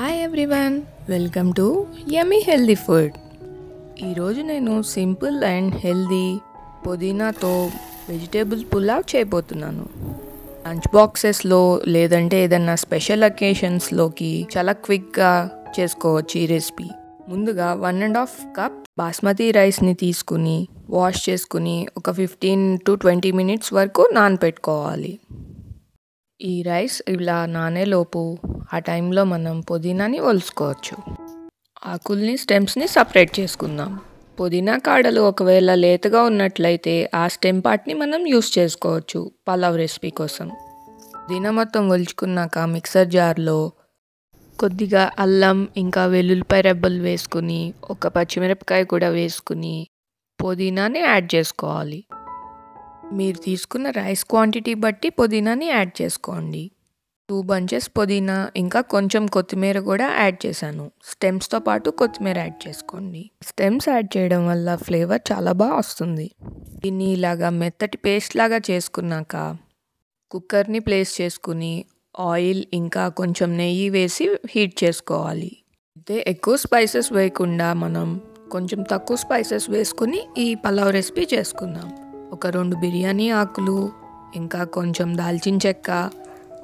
Hi everyone, welcome to yummy healthy food. ఈరోజు నేను simple and healthy పుదీనాతో vegetable pulao చేయబోతున్నాను. లంచ్ బాక్సెస్లో లేదంటే ఏదన్నా స్పెషల్ అకేషన్స్లోకి చాలా క్విక్గా చేసుకోవచ్చు ఈ రెసిపీ. ముందుగా 1.5 కప్ బాస్మతి రైస్ని తీసుకుని వాష్ చేసుకుని ఒక 15 to 20 మినిట్స్ వరకు నానపెట్టుకోవాలి. ఈ రైస్ ఇలా నానేలోపు ఆ టైంలో మనం పుదీనాని ఒలుచుకోవచ్చు. ఆకుల్ని స్టెమ్స్ని సపరేట్ చేసుకుందాం. పుదీనా కాడలు ఒకవేళ లేతగా ఉన్నట్లయితే ఆ స్టెమ్ పార్ట్ని మనం యూస్ చేసుకోవచ్చు పలావ్ రెసిపీ కోసం. పుదీనా మొత్తం ఒలుచుకున్నాక మిక్సర్ జార్లో కొద్దిగా అల్లం ఇంకా వెల్లుల్లిపాయ రెబ్బలు వేసుకుని ఒక పచ్చిమిరపకాయ కూడా వేసుకుని పుదీనాని యాడ్ చేసుకోవాలి. మీరు తీసుకున్న రైస్ క్వాంటిటీ బట్టి పుదీనాని యాడ్ చేసుకోండి. 2 bunches పుదీనా ఇంకా కొంచెం కొత్తిమీర కూడా యాడ్ చేశాను. స్టెమ్స్తో పాటు కొత్తిమీర యాడ్ చేసుకోండి. స్టెమ్స్ యాడ్ చేయడం వల్ల ఫ్లేవర్ చాలా బాగా వస్తుంది. దీన్ని ఇలాగా మెత్తటి పేస్ట్ లాగా చేసుకున్నాక కుక్కర్ని ప్లేస్ చేసుకుని ఆయిల్ ఇంకా కొంచెం నెయ్యి వేసి హీట్ చేసుకోవాలి. అయితే ఎక్కువ స్పైసెస్ వేయకుండా మనం కొంచెం తక్కువ స్పైసెస్ వేసుకుని ఈ పలావ్ రెసిపీ చేసుకుందాం. ఒక 2 బిర్యానీ ఆకులు ఇంకా కొంచెం దాల్చిన చెక్క,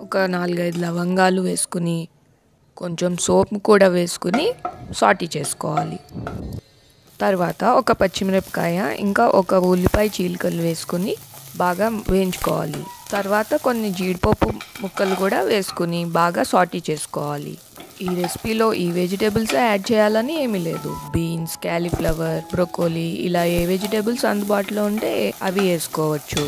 ఒక 4-5 లవంగాలు వేసుకుని కొంచెం సోపు కూడా వేసుకుని సాటీ చేసుకోవాలి. తర్వాత ఒక పచ్చిమిరపకాయ ఇంకా ఒక ఉల్లిపాయ చీలికలు వేసుకుని బాగా వేయించుకోవాలి. తర్వాత కొన్ని జీడిపప్పు ముక్కలు కూడా వేసుకుని బాగా సాటీ చేసుకోవాలి. ఈ రెసిపీలో ఈ వెజిటేబుల్స్ యాడ్ చేయాలని ఏమీ లేదు. బీన్స్, క్యాలీఫ్లవర్, బ్రోకోలీ ఇలా ఏ వెజిటేబుల్స్ అందుబాటులో ఉంటే అవి వేసుకోవచ్చు.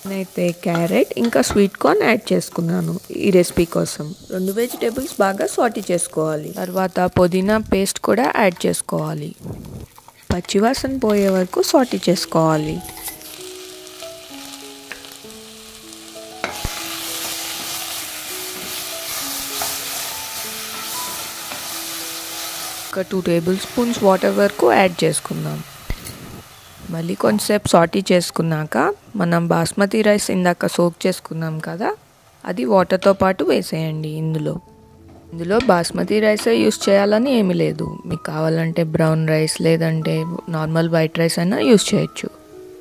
నేనైతే క్యారెట్ ఇంకా స్వీట్ కార్న్ యాడ్ చేసుకున్నాను ఈ రెసిపీ కోసం. 2 వెజిటేబుల్స్ బాగా సాటీ చేసుకోవాలి. తర్వాత పుదీనా పేస్ట్ కూడా యాడ్ చేసుకోవాలి. పచ్చివాసన పోయే వరకు సాటీ చేసుకోవాలి. ఒక 2 tablespoons వాటర్ వరకు యాడ్ చేసుకుందాం. మళ్ళీ కొంచెంసేపు సాటీ చేసుకున్నాక మనం బాస్మతి రైస్ ఇందాక సోక్ చేసుకున్నాం కదా, అది వాటర్తో పాటు వేసేయండి. ఇందులో బాస్మతి రైసే యూస్ చేయాలని ఏమీ లేదు. మీకు కావాలంటే బ్రౌన్ రైస్ లేదంటే నార్మల్ వైట్ రైస్ అయినా యూస్ చేయొచ్చు.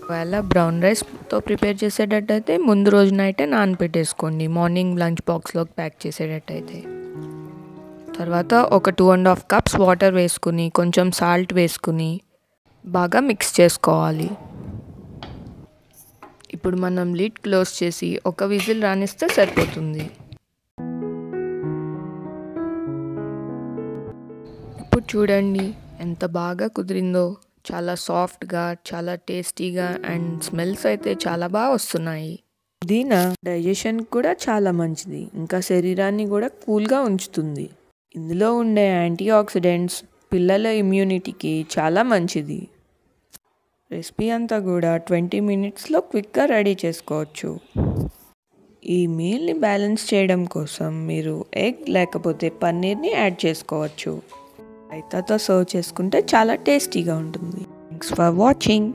ఒకవేళ బ్రౌన్ రైస్తో ప్రిపేర్ చేసేటట్టయితే ముందు రోజు నైటే నానపెట్టేసుకోండి, మార్నింగ్ లంచ్ బాక్స్లోకి ప్యాక్ చేసేటట్టయితే. తర్వాత ఒక 2.5 cups వాటర్ వేసుకుని కొంచెం సాల్ట్ వేసుకుని బాగా మిక్స్ చేసుకోవాలి. ఇప్పుడు మనం లిడ్ క్లోజ్ చేసి ఒక విజిల్ రానిస్తే సరిపోతుంది. ఇప్పుడు చూడండి ఎంత బాగా కుదిరిందో. చాలా సాఫ్ట్గా, చాలా టేస్టీగా అండ్ స్మెల్స్ అయితే చాలా బాగా వస్తున్నాయి. పుదీనా డైజెషన్ కూడా చాలా మంచిది, ఇంకా శరీరాన్ని కూడా కూల్గా ఉంచుతుంది. ఇందులో ఉండే యాంటీ ఆక్సిడెంట్స్ పిల్లల ఇమ్యూనిటీకి చాలా మంచిది. రెసిపీ అంతా కూడా 20 minutesలో క్విక్గా రెడీ చేసుకోవచ్చు. ఈ మీల్ని బ్యాలెన్స్ చేయడం కోసం మీరు ఎగ్ లేకపోతే పన్నీర్ని యాడ్ చేసుకోవచ్చు. రైతాతో సర్వ్ చేసుకుంటే చాలా టేస్టీగా ఉంటుంది. Thanks for watching.